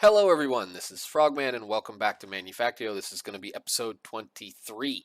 Hello everyone, this is Frogman and welcome back to Manufactio. This is going to be episode 23.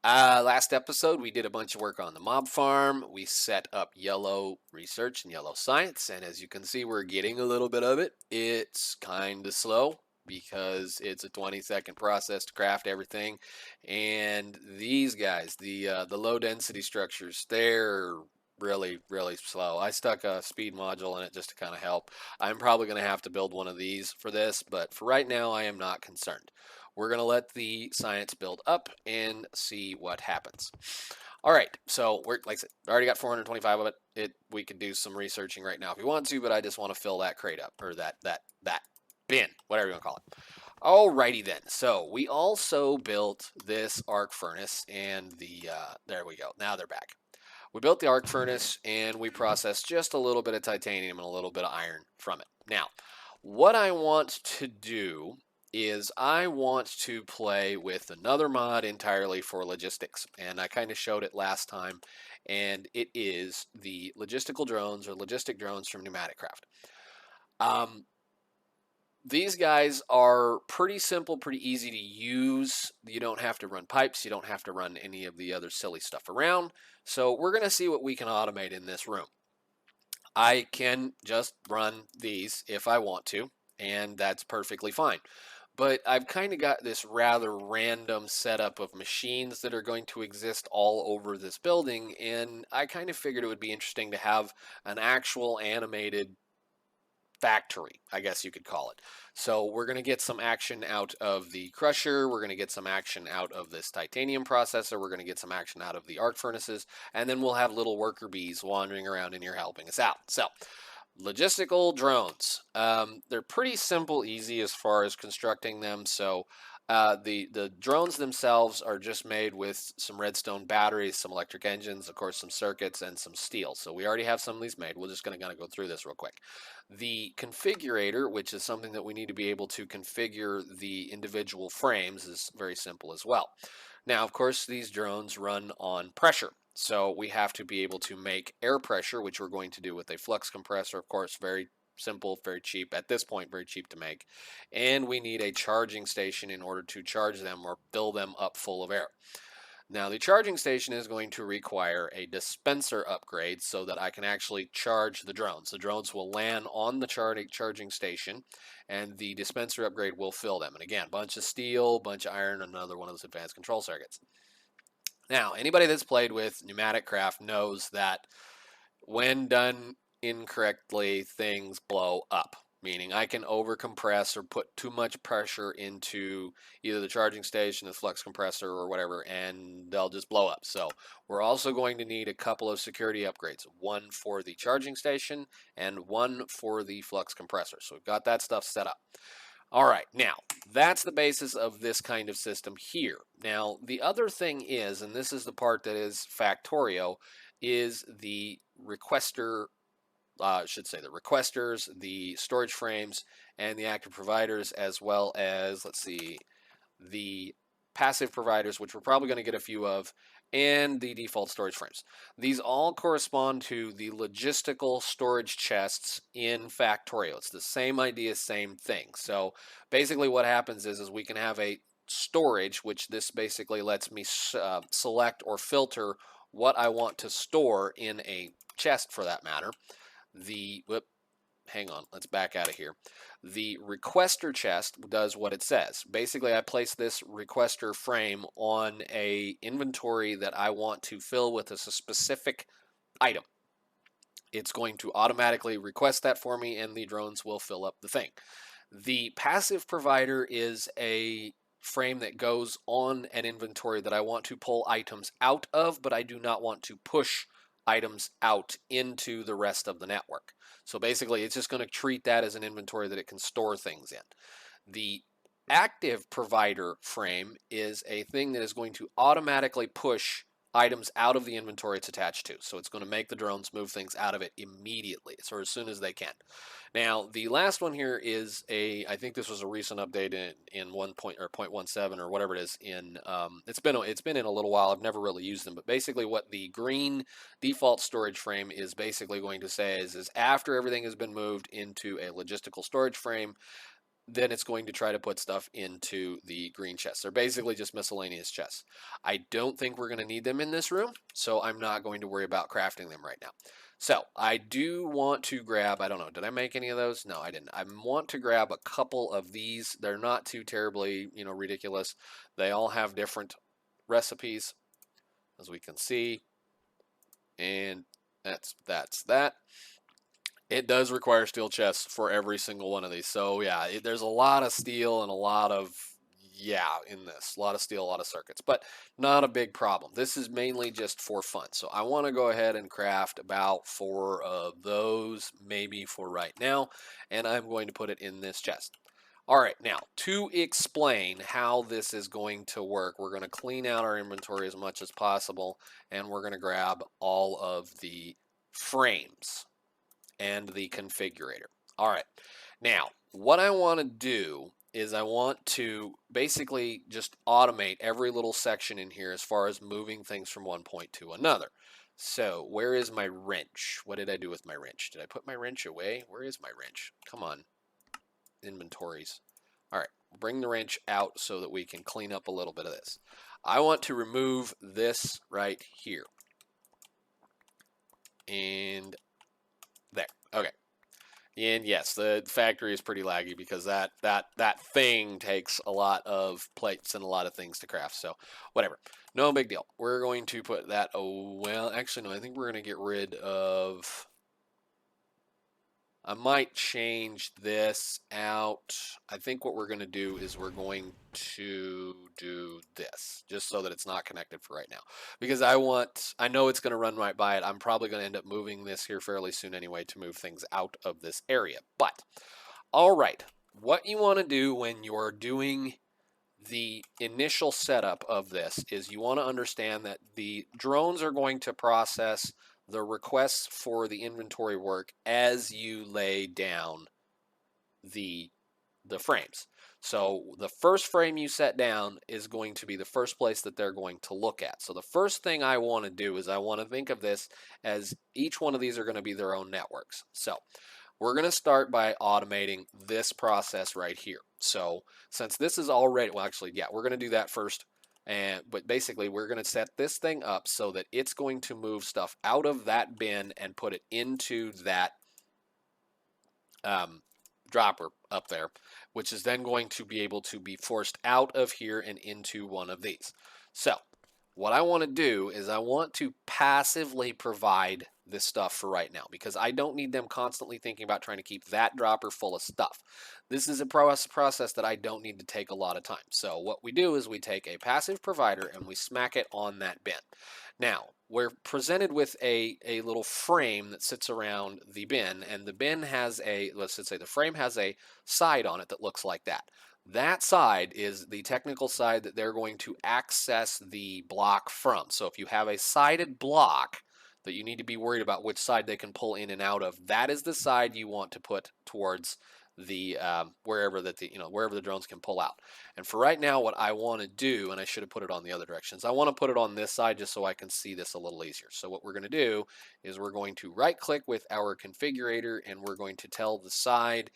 Last episode we did a bunch of work on the mob farm. We set up yellow research and yellow science, and as you can see we're getting a little bit of it. It's kind of slow because it's a 20-second process to craft everything, and these guys, the low density structures, they're really slow. I stuck a speed module in it just to kind of help. I'm probably going to have to build one of these for this, but for right now I am not concerned. We're going to let the science build up and see what happens. All right, so we're, like I said, I already got 425 of it. We could do some researching right now if we want to, but I just want to fill that crate up, or that bin, whatever you want to call it. Alrighty then, so we also built this arc furnace, and there we go, now they're back. We built the arc furnace and we processed just a little bit of titanium and a little bit of iron from it. Now, what I want to do is I want to play with another mod entirely for logistics, and I kind of showed it last time, and it is the logistical drones or logistic drones from Pneumaticraft. These guys are pretty simple, pretty easy to use. You don't have to run pipes. You don't have to run any of the other silly stuff around. So we're going to see what we can automate in this room. I can just run these if I want to, and that's perfectly fine. But I've kind of got this rather random setup of machines that are going to exist all over this building, and I kind of figured it would be interesting to have an actual animated factory, I guess you could call it. So we're going to get some action out of the crusher, we're going to get some action out of this titanium processor, we're going to get some action out of the arc furnaces, and then we'll have little worker bees wandering around in here helping us out. So logistical drones, they're pretty simple, easy as far as constructing them. So the drones themselves are just made with some redstone batteries, some electric engines, of course some circuits, and some steel. So we already have some of these made. We're just going to go through this real quick. The configurator, which is something that we need to be able to configure the individual frames, is very simple as well. Now, of course, these drones run on pressure. So we have to be able to make air pressure, which we're going to do with a flux compressor, of course, very simple, very cheap. At this point, very cheap to make. And we need a charging station in order to charge them or fill them up full of air. Now, the charging station is going to require a dispenser upgrade so that I can actually charge the drones. The drones will land on the charging station, and the dispenser upgrade will fill them. And again, bunch of steel, bunch of iron, another one of those advanced control circuits. Now, anybody that's played with Pneumaticraft knows that when done incorrectly, things blow up. Meaning I can overcompress or put too much pressure into either the charging station, the flux compressor, or whatever, and they'll just blow up. So we're also going to need a couple of security upgrades. One for the charging station and one for the flux compressor. So we've got that stuff set up. All right, now that's the basis of this kind of system here. Now the other thing is, and this is the part that is Factorio, is the requester, should say the requesters, the storage frames, and the active providers, as well as, let's see, the passive providers, which we're probably going to get a few of, and the default storage frames. These all correspond to the logistical storage chests in Factorio. It's the same idea, same thing. So basically what happens is we can have a storage, which this basically lets me select or filter what I want to store in a chest for that matter. Hang on, let's back out of here. The requester chest does what it says. Basically, I place this requester frame on a inventory that I want to fill with a specific item. It's going to automatically request that for me, and the drones will fill up the thing. The passive provider is a frame that goes on an inventory that I want to pull items out of, but I do not want to push items out into the rest of the network. So basically, it's just going to treat that as an inventory that it can store things in. The active provider frame is a thing that is going to automatically push items out of the inventory it's attached to. So it's going to make the drones move things out of it immediately, or as soon as they can. Now, the last one here is I think this was a recent update in 1.17 or whatever it is. It's been in a little while. I've never really used them, but basically what the green default storage frame is basically going to say is after everything has been moved into a logistical storage frame, then it's going to try to put stuff into the green chests. They're basically just miscellaneous chests. I don't think we're going to need them in this room, so I'm not going to worry about crafting them right now. So I do want to grab, I don't know, did I make any of those? No, I didn't. I want to grab a couple of these. They're not too terribly, ridiculous. They all have different recipes, as we can see. And that's that. It does require steel chests for every single one of these. So yeah, there's a lot of steel and a lot of, in this. A lot of steel, a lot of circuits, but not a big problem. This is mainly just for fun. So I want to go ahead and craft about 4 of those, maybe for right now, and I'm going to put it in this chest. All right, now to explain how this is going to work, we're going to clean out our inventory as much as possible, and we're going to grab all of the frames and the configurator. All right, now what I want to do is I want to basically just automate every little section in here as far as moving things from one point to another. So where is my wrench? What did I do with my wrench? Did I put my wrench away? Where is my wrench? Come on, inventories. All right, bring the wrench out so that we can clean up a little bit of this. I want to remove this right here. And there. Okay. And yes, the factory is pretty laggy because that thing takes a lot of plates and a lot of things to craft. So whatever, no big deal. We're going to put that. Oh well, actually no. I think we're going to get rid of. I might change this out. I think what we're going to do is we're going to do this just so that it's not connected for right now, because I know it's going to run right by it. I'm probably going to end up moving this here fairly soon anyway to move things out of this area. But all right, what you want to do when you're doing the initial setup of this is you want to understand that the drones are going to process the requests for the inventory work as you lay down the frames. So the first frame you set down is going to be the first place that they're going to look at. So the first thing I want to do is I want to think of this as each one of these are going to be their own networks. So we're going to start by automating this process right here. So since this is already, well actually, yeah, we're going to do that first. But basically we're going to set this thing up so that it's going to move stuff out of that bin and put it into that dropper up there, which is then going to be able to be forced out of here and into one of these. So what I want to do is I want to passively provide this stuff for right now, because I don't need them constantly thinking about trying to keep that dropper full of stuff. This is a process that I don't need to take a lot of time. So what we do is we take a passive provider and we smack it on that bin. Now, we're presented with a little frame that sits around the bin, and the bin has let's just say the frame has a side on it that looks like that. That side is the technical side that they're going to access the block from. So if you have a sided block that you need to be worried about which side they can pull in and out of, that is the side you want to put towards the wherever the drones can pull out. And for right now, what I want to do, and I should have put it on the other directions, I want to put it on this side just so I can see this a little easier. So what we're going to do is we're going to right click with our configurator, and we're going to tell the side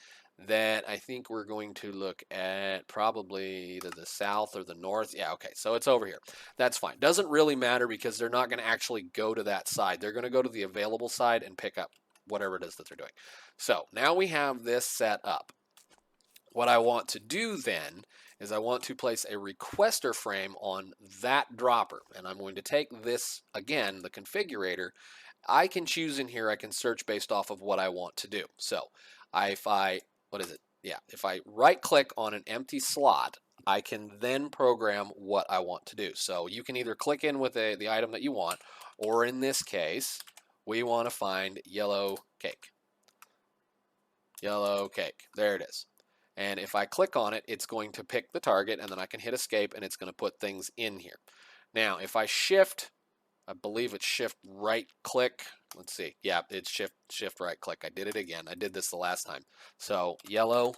that I think we're going to look at probably either the south or the north. Yeah, okay, so it's over here. That's fine. Doesn't really matter because they're not going to actually go to that side. They're going to go to the available side and pick up whatever it is that they're doing. So now we have this set up. What I want to do then is I want to place a requester frame on that dropper, and I'm going to take this, again, the configurator. I can choose in here, I can search based off of what I want to do. So if I right click on an empty slot, I can then program what I want to do. So you can either click in with the item that you want, or in this case, we want to find yellow cake. Yellow cake. There it is. And if I click on it, it's going to pick the target, and then I can hit escape, and it's going to put things in here. Now, if I shift, I believe it's shift right click. Let's see. Yeah, it's shift right click. I did it again. I did this the last time. So yellow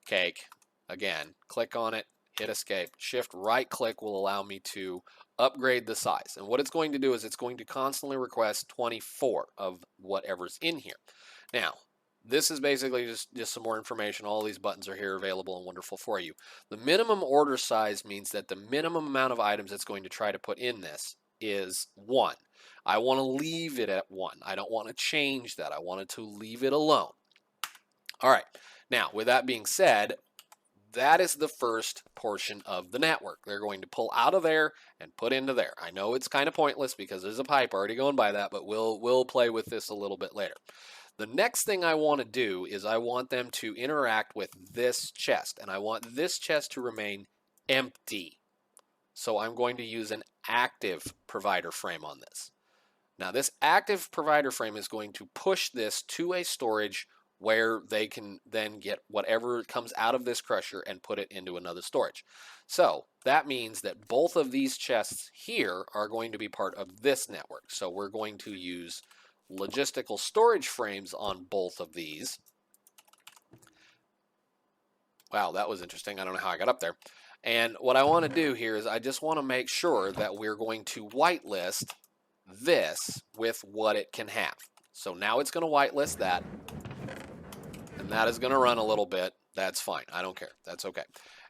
cake. Again, click on it, hit escape. Shift right click will allow me to upgrade the size. And what it's going to do is it's going to constantly request 24 of whatever's in here. Now, This is basically just some more information. All these buttons are here available and wonderful for you. The minimum order size means that the minimum amount of items it's going to try to put in this is 1. I want to leave it at 1. I don't want to change that. I wanted to leave it alone. All right. Now, with that being said, that is the first portion of the network. They're going to pull out of there and put into there. I know it's kind of pointless because there's a pipe already going by that, but we'll play with this a little bit later. The next thing I want to do is I want them to interact with this chest, and I want this chest to remain empty. So I'm going to use an active provider frame on this. Now this active provider frame is going to push this to a storage where they can then get whatever comes out of this crusher and put it into another storage. So that means that both of these chests here are going to be part of this network. So we're going to use logistical storage frames on both of these. Wow, that was interesting. I don't know how I got up there. And what I want to do here is I just want to make sure that we're going to whitelist this with what it can have. So now it's going to whitelist that. And that is going to run a little bit. That's fine. I don't care. That's okay.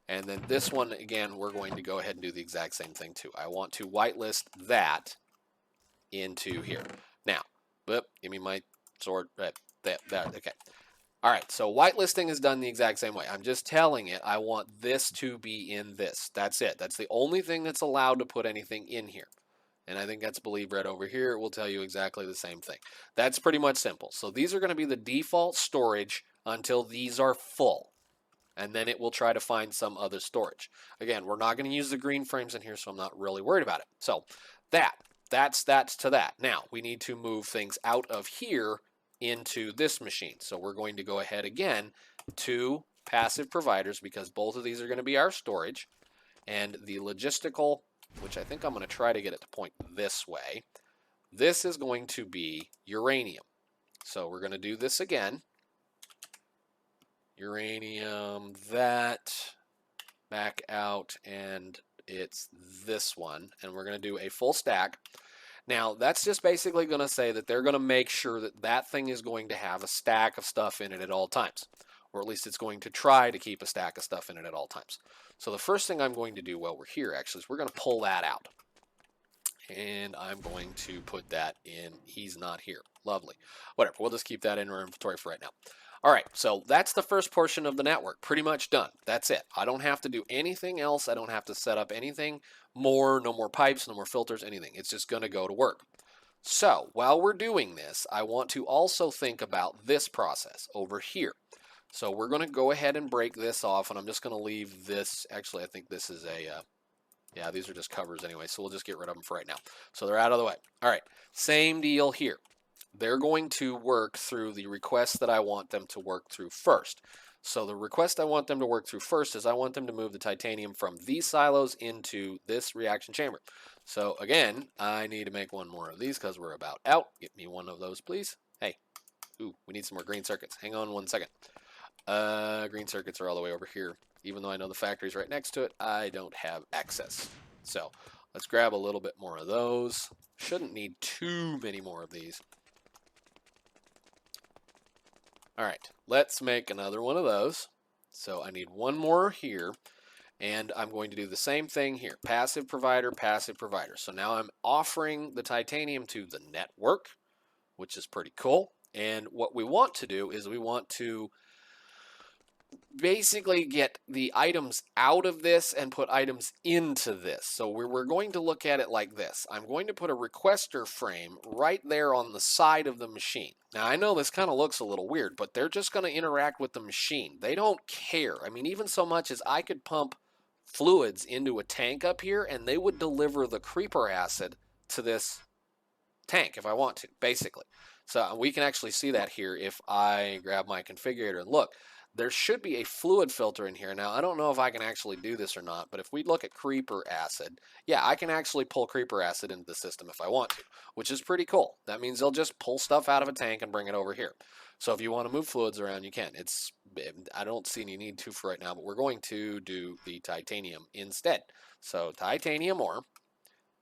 And then this one, again, we're going to go ahead and do the exact same thing too. I want to whitelist that into here. Now, give me my sword. Okay. All right, so whitelisting is done the exact same way. I'm just telling it I want this to be in this. That's it. That's the only thing that's allowed to put anything in here. And I think that's believe right over here. It will tell you exactly the same thing. That's pretty much simple. So these are going to be the default storage until these are full. And then it will try to find some other storage. Again, we're not going to use the green frames in here, so I'm not really worried about it. So that's to that. Now, we need to move things out of here into this machine. So we're going to go ahead again to passive providers because both of these are going to be our storage. And the logistical, which I think I'm going to try to get it to point this way, this is going to be uranium. So we're going to do this again. Uranium, that, back out, and it's this one. And we're going to do a full stack. Now, that's just basically going to say that they're going to make sure that that thing is going to have a stack of stuff in it at all times. Or at least it's going to try to keep a stack of stuff in it at all times. So the first thing I'm going to do while we're here, actually, is we're going to pull that out. And I'm going to put that in. He's not here. Lovely. Whatever. We'll just keep that in our inventory for right now. All right, so that's the first portion of the network. Pretty much done. That's it. I don't have to do anything else. I don't have to set up anything more. No more pipes, no more filters, anything. It's just going to go to work. So while we're doing this, I want to also think about this process over here. So we're going to go ahead and break this off, and I'm just going to leave this. Actually, I think this is a, yeah, these are just covers anyway, so we'll just get rid of them for right now. So they're out of the way. All right, same deal here. They're going to work through the requests that I want them to work through first. So the request I want them to work through first is I want them to move the titanium from these silos into this reaction chamber. So again, I need to make one more of these because we're about out. Get me one of those, please. Hey, ooh, we need some more green circuits. Hang on one second. Green circuits are all the way over here. Even though I know the factory's right next to it, I don't have access. So let's grab a little bit more of those. Shouldn't need too many more of these. All right, let's make another one of those. So I need one more here, and I'm going to do the same thing here. Passive provider, passive provider. So now I'm offering the titanium to the network, which is pretty cool. And what we want to do is we want to basically get the items out of this and put items into this. So we're going to look at it like this. I'm going to put a requester frame right there on the side of the machine. Now I know this kind of looks a little weird, but they're just going to interact with the machine. They don't care. I mean, even so much as I could pump fluids into a tank up here and they would deliver the creeper acid to this tank if I want to, basically. So we can actually see that here if I grab my configurator and look. There should be a fluid filter in here. Now, I don't know if I can actually do this or not, but if we look at creeper acid, yeah, I can actually pull creeper acid into the system if I want to, which is pretty cool. That means they'll just pull stuff out of a tank and bring it over here. So if you want to move fluids around, you can. I don't see any need to for right now, but we're going to do the titanium instead. So titanium ore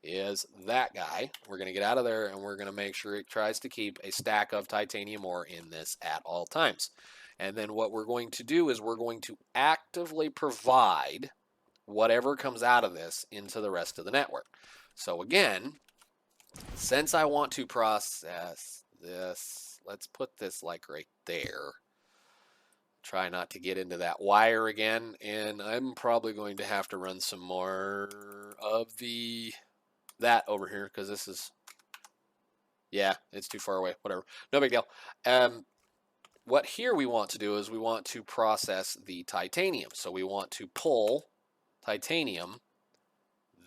is that guy. We're going to get out of there, and we're going to make sure it tries to keep a stack of titanium ore in this at all times. And then what we're going to do is we're going to actively provide whatever comes out of this into the rest of the network. So again, since I want to process this, let's put this like right there. Try not to get into that wire again, and I'm probably going to have to run some more of that over here because this is, yeah, it's too far away. Whatever, no big deal. What here we want to do is we want to process the titanium. So we want to pull titanium,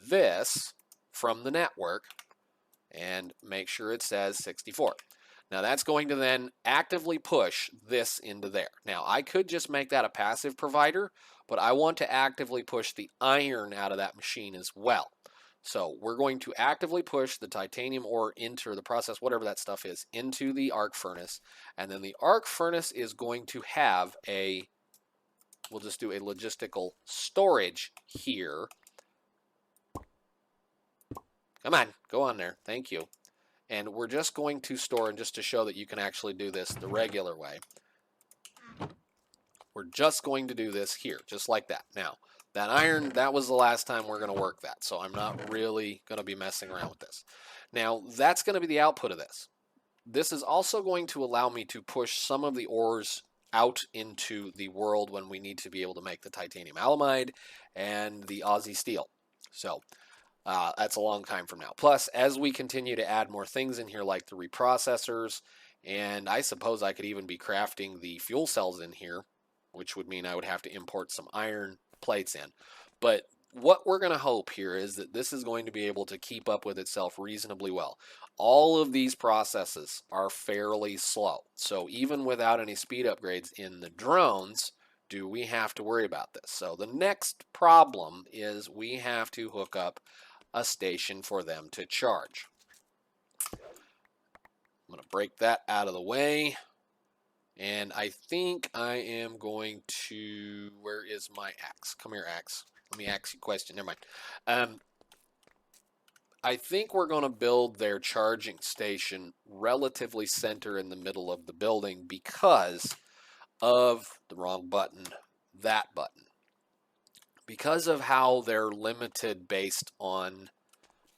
this, from the network and make sure it says 64. Now that's going to then actively push this into there. Now I could just make that a passive provider, but I want to actively push the iron out of that machine as well. So we're going to actively push the titanium ore into the process, whatever that stuff is, into the arc furnace. And then the arc furnace is going to have a, we'll just do a logistical storage here. Come on, go on there. Thank you. And we're just going to store, and just to show that you can actually do this the regular way, we're just going to do this here, just like that. Now, that iron, that was the last time we're going to work that, so I'm not really going to be messing around with this. Now, that's going to be the output of this. This is also going to allow me to push some of the ores out into the world when we need to be able to make the titanium alamide and the Aussie steel. So that's a long time from now. Plus, as we continue to add more things in here, like the reprocessors, and I suppose I could even be crafting the fuel cells in here, which would mean I would have to import some iron plates in. But what we're going to hope here is that this is going to be able to keep up with itself reasonably well. All of these processes are fairly slow. So even without any speed upgrades in the drones, do we have to worry about this? So the next problem is we have to hook up a station for them to charge. I'm going to break that out of the way. And I think I am going to, where is my axe? Come here, axe. Let me ask you a question. Never mind. I think we're going to build their charging station relatively center in the middle of the building because of the wrong button, that button. Because of how they're limited based on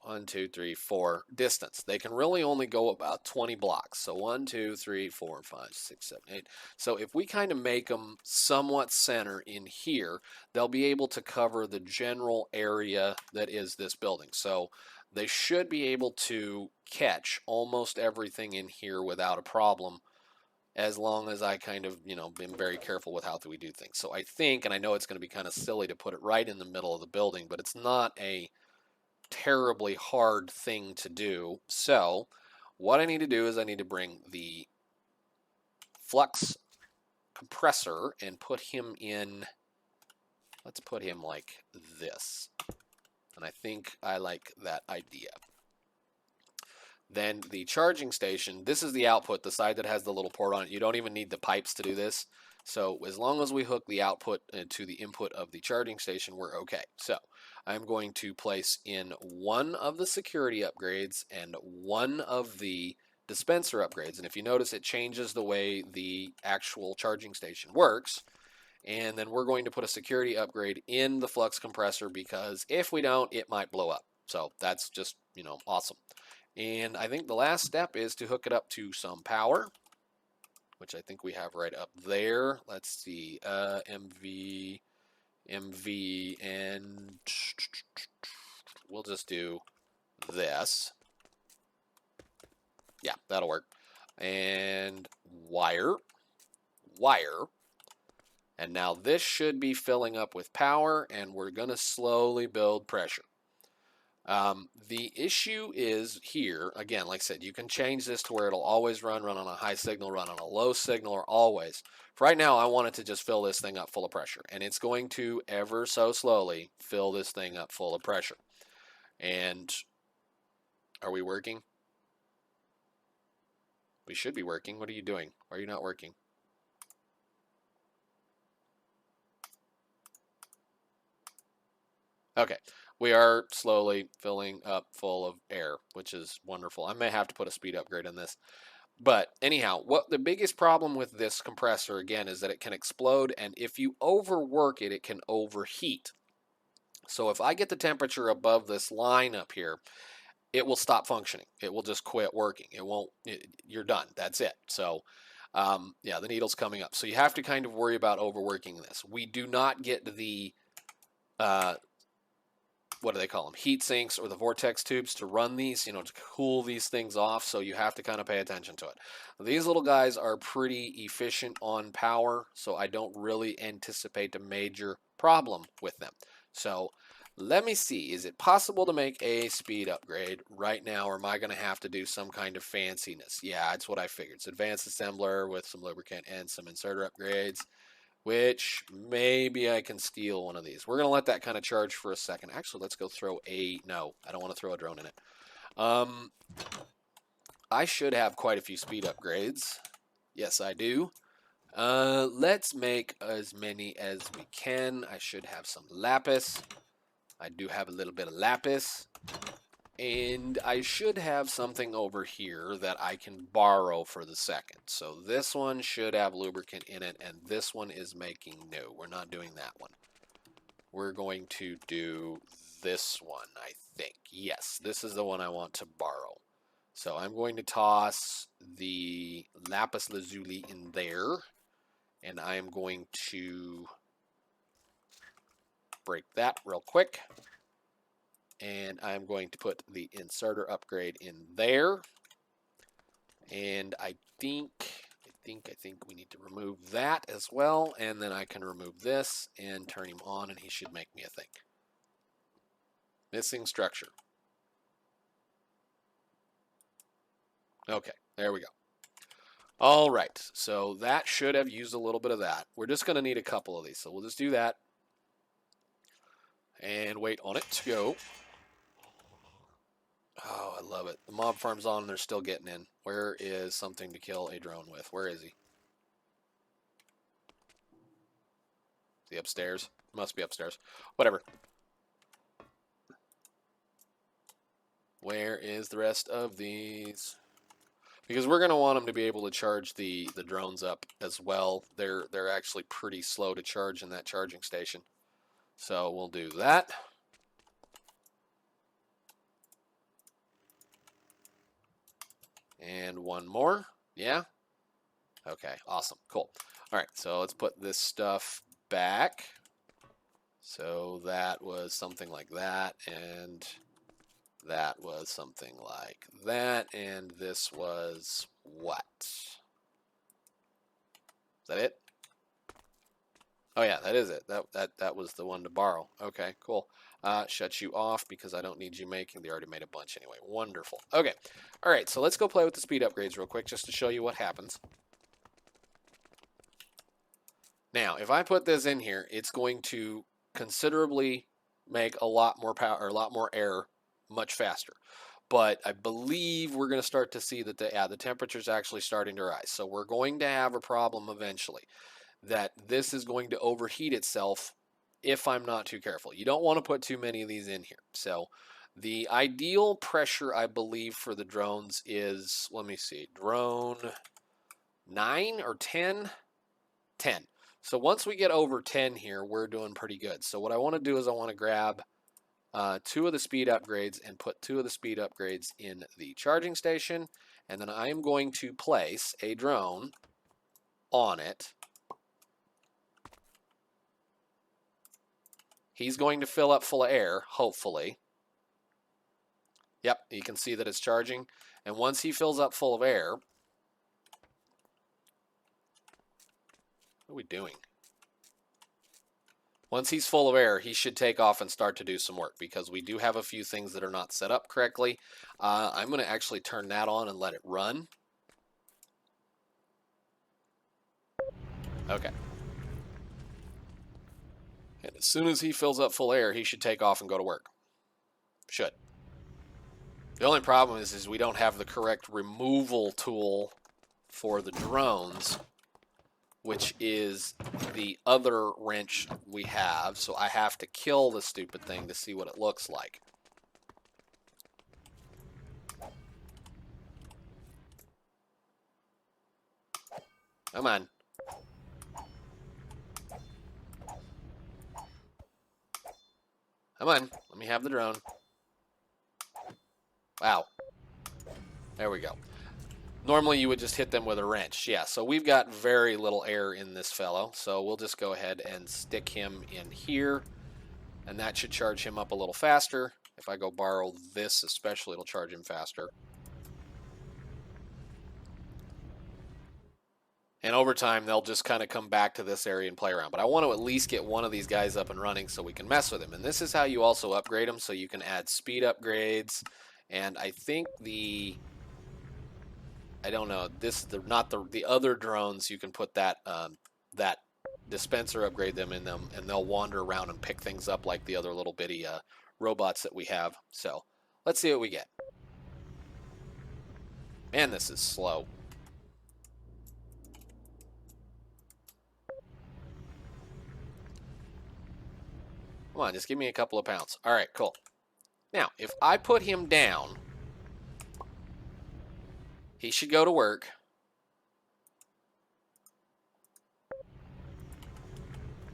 1, 2, 3, 4 distance. They can really only go about 20 blocks. So 1, 2, 3, 4, 5, 6, 7, 8. So if we kind of make them somewhat center in here, they'll be able to cover the general area that is this building. So they should be able to catch almost everything in here without a problem, as long as I kind of, been very careful with how we do things. So I think, and I know it's going to be kind of silly to put it right in the middle of the building, but it's not a terribly hard thing to do. So what I need to do is I need to bring the flux compressor and put him in, let's put him like this. And I think I like that idea. Then the charging station, this is the output, the side that has the little port on it. You don't even need the pipes to do this. So as long as we hook the output to the input of the charging station, we're okay. So I'm going to place in one of the security upgrades and one of the dispenser upgrades. And if you notice, it changes the way the actual charging station works. And then we're going to put a security upgrade in the flux compressor because if we don't, it might blow up. So that's just, awesome. And I think the last step is to hook it up to some power, which I think we have right up there. Let's see, MV, and we'll just do this. Yeah, that'll work. And wire. And now this should be filling up with power, and we're going to slowly build pressure. The issue is here, again, like I said, you can change this to where it'll always run on a high signal, run on a low signal, or always. For right now, I want it to just fill this thing up full of pressure, and it's going to ever so slowly fill this thing up full of pressure. And are we working? We should be working. What are you doing? Why are you not working? Okay, We are slowly filling up full of air, which is wonderful. I may have to put a speed upgrade in this. But anyhow, what the biggest problem with this compressor, again, is that it can explode, and if you overwork it, it can overheat. So if I get the temperature above this line up here, it will stop functioning. It will just quit working. It won't, you're done. That's it. So yeah, the needle's coming up. So you have to kind of worry about overworking this. We do not get the, what do they call them? Heat sinks or the vortex tubes to run these, to cool these things off. So you have to kind of pay attention to it. These little guys are pretty efficient on power, so I don't really anticipate a major problem with them. So let me see, is it possible to make a speed upgrade right now, or am I going to have to do some kind of fanciness? Yeah, that's what I figured. It's advanced assembler with some lubricant and some inserter upgrades, which maybe I can steal one of these. We're going to let that kind of charge for a second. Actually, let's go throw no, I don't want to throw a drone in it. I should have quite a few speed upgrades. Yes, I do. Let's make as many as we can. I should have some lapis. I do have a little bit of lapis. And I should have something over here that I can borrow for the second. So this one should have lubricant in it, and this one is making no. We're not doing that one. We're going to do this one, I think. Yes, this is the one I want to borrow. So I'm going to toss the lapis lazuli in there, and I'm going to break that real quick. And I'm going to put the inserter upgrade in there. And I think we need to remove that as well. And then I can remove this and turn him on, and he should make me a thing. Missing structure. Okay, there we go. All right, so that should have used a little bit of that. We're just going to need a couple of these, so we'll just do that. And wait on it to go. Oh, I love it. The mob farm's on and they're still getting in. Where is something to kill a drone with? Where is he? Is he upstairs? Must be upstairs. Whatever. Where is the rest of these? Because we're going to want them to be able to charge the drones up as well. They're actually pretty slow to charge in that charging station. So we'll do that. And one more. Yeah? Okay, awesome. Cool. All right, so let's put this stuff back. So that was something like that, and that was something like that, and this was what? Is that it? Oh yeah, that is it. That was the one to borrow. Okay, cool. Shut you off because I don't need you making. They already made a bunch anyway. Wonderful. Okay. All right, so let's go play with the speed upgrades real quick just to show you what happens. Now, if I put this in here, it's going to considerably make a lot more power or a lot more air much faster. But I believe we're going to start to see that the temperature's actually starting to rise. So we're going to have a problem eventually that this is going to overheat itself if I'm not too careful. You don't want to put too many of these in here. So the ideal pressure, I believe, for the drones is, let me see, drone 9 or 10? 10. So once we get over 10 here, we're doing pretty good. So what I want to do is I want to grab 2 of the speed upgrades and put 2 of the speed upgrades in the charging station. And then I am going to place a drone on it. He's going to fill up full of air, hopefully. Yep, you can see that it's charging. And once he fills up full of air, what are we doing? Once he's full of air, he should take off and start to do some work because we do have a few things that are not set up correctly. I'm going to actually turn that on and let it run. Okay. And as soon as he fills up full air, he should take off and go to work. Should. The only problem is we don't have the correct removal tool for the drones. which is the other wrench we have. So I have to kill the stupid thing to see what it looks like. Come on. Come on. Let me have the drone. Wow. There we go. Normally you would just hit them with a wrench. Yeah, so we've got very little air in this fellow. So we'll just go ahead and stick him in here. And that should charge him up a little faster. If I go borrow this especially, it'll charge him faster. And over time, they'll just kind of come back to this area and play around. But I want to at least get one of these guys up and running so we can mess with him. And this is how you also upgrade them. So you can add speed upgrades. And I think I don't know, the other drones, you can put that that dispenser, upgrade them in them, and they'll wander around and pick things up like the other little bitty robots that we have. So let's see what we get. Man, this is slow. Come on, just give me a couple of pounds. All right, cool. Now, if I put him down, he should go to work.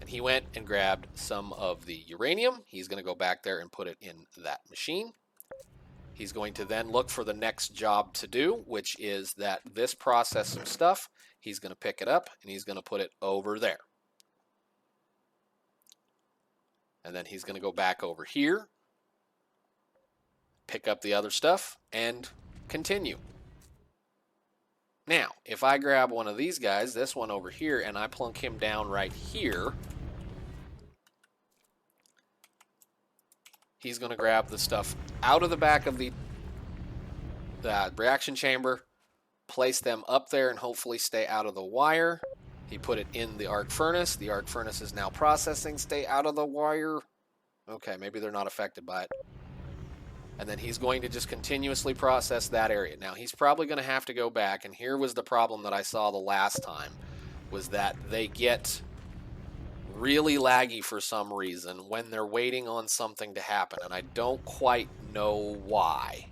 And he went and grabbed some of the uranium. He's going to go back there and put it in that machine. He's going to then look for the next job to do, which is that this process some stuff. He's going to pick it up, and he's going to put it over there. And then he's going to go back over here, pick up the other stuff, and continue. Now, if I grab one of these guys, this one over here, and I plunk him down right here, he's going to grab the stuff out of the back of the reaction chamber, place them up there, and hopefully stay out of the wire. He put it in the arc furnace. The arc furnace is now processing. Stay out of the wire. Okay, maybe they're not affected by it. And then he's going to just continuously process that area. Now, he's probably going to have to go back, and here was the problem that I saw the last time, was that they get really laggy for some reason when they're waiting on something to happen, and I don't quite know why.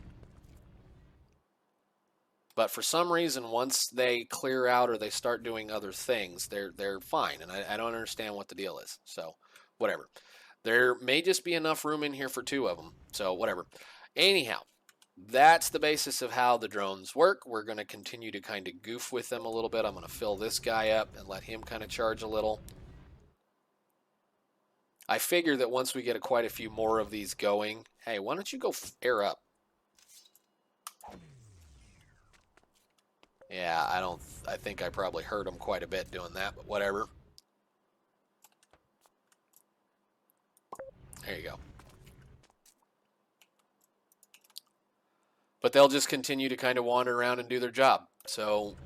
But for some reason, once they clear out or they start doing other things, they're fine, and I don't understand what the deal is. So, whatever. There may just be enough room in here for two of them, so whatever. Anyhow, that's the basis of how the drones work. We're going to continue to kind of goof with them a little bit. I'm going to fill this guy up and let him kind of charge a little. I figure that once we get quite a few more of these going, hey, why don't you go air up? Yeah, I think I probably hurt him quite a bit doing that, but whatever. There you go. But they'll just continue to kind of wander around and do their job. So,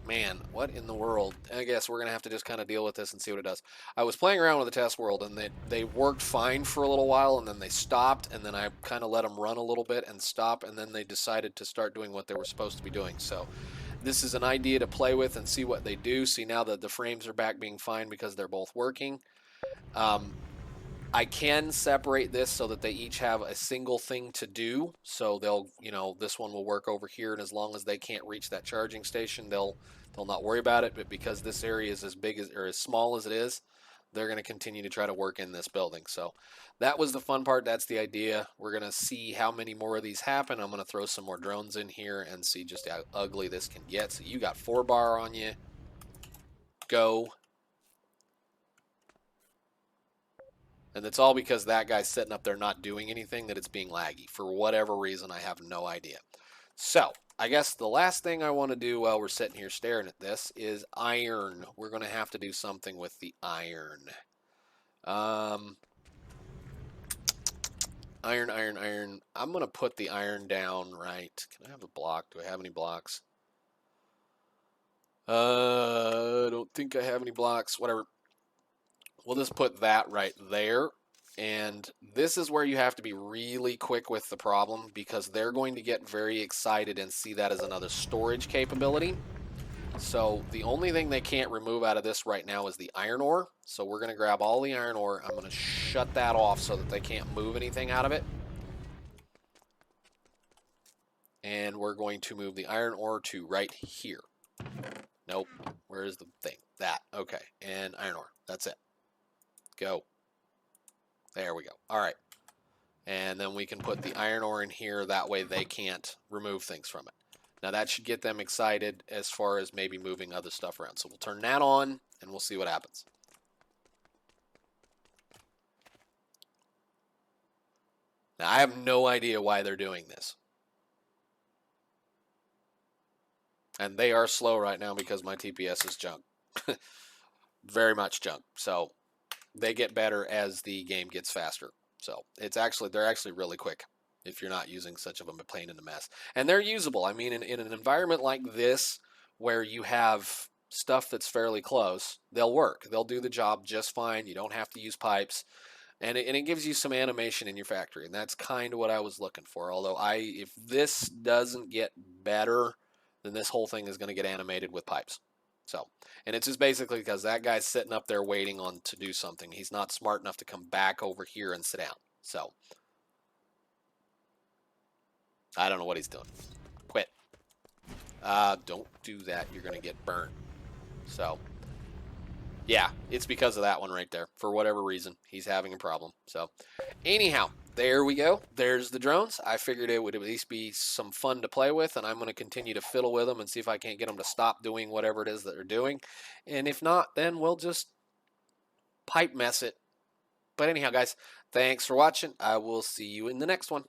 man, what in the world? I guess we're going to have to just kind of deal with this and see what it does. I was playing around with the test world, and they worked fine for a little while, and then they stopped, and then I kind of let them run a little bit and stop, and then they decided to start doing what they were supposed to be doing. So this is an idea to play with and see what they do. See, now that the frames are back being fine because they're both working. I can separate this so that they each have a single thing to do. So they'll, this one will work over here, and as long as they can't reach that charging station, they'll not worry about it. But because this area is as big as or as small as it is, they're going to continue to try to work in this building. So that was the fun part. That's the idea. We're going to see how many more of these happen. I'm going to throw some more drones in here and see just how ugly this can get. So you got 4 bar on you. Go. And it's all because that guy's sitting up there not doing anything, that it's being laggy. For whatever reason, I have no idea. So, I guess the last thing I want to do while we're sitting here staring at this is iron. We're going to have to do something with the iron. Iron. I'm going to put the iron down right. Can I have a block? Do I have any blocks? I don't think I have any blocks. Whatever. We'll just put that right there. And this is where you have to be really quick with the problem, because they're going to get very excited and see that as another storage capability. So the only thing they can't remove out of this right now is the iron ore. So we're going to grab all the iron ore. I'm going to shut that off so that they can't move anything out of it. And we're going to move the iron ore to right here. Nope. Where is the thing? That. Okay. And iron ore. That's it. Go. There we go. All right. And then we can put the iron ore in here. That way they can't remove things from it. Now that should get them excited as far as maybe moving other stuff around. So we'll turn that on and we'll see what happens. Now I have no idea why they're doing this. And they are slow right now because my TPS is junk. Very much junk. So they get better as the game gets faster. So they're actually really quick if you're not using such of a pain in the mess. And they're usable. I mean, in an environment like this where you have stuff that's fairly close, they'll work. They'll do the job just fine. You don't have to use pipes. And it gives you some animation in your factory. And that's kind of what I was looking for. Although if this doesn't get better, then this whole thing is going to get animated with pipes. So, and it's just basically because that guy's sitting up there waiting on to do something. He's not smart enough to come back over here and sit down. So, I don't know what he's doing. Quit. Don't do that. You're going to get burned. So, yeah, it's because of that one right there. For whatever reason, he's having a problem. So, anyhow, there we go. There's the drones. I figured it would at least be some fun to play with, and I'm going to continue to fiddle with them and see if I can't get them to stop doing whatever it is that they're doing. And if not, then we'll just pipe mess it. But anyhow, guys, thanks for watching. I will see you in the next one.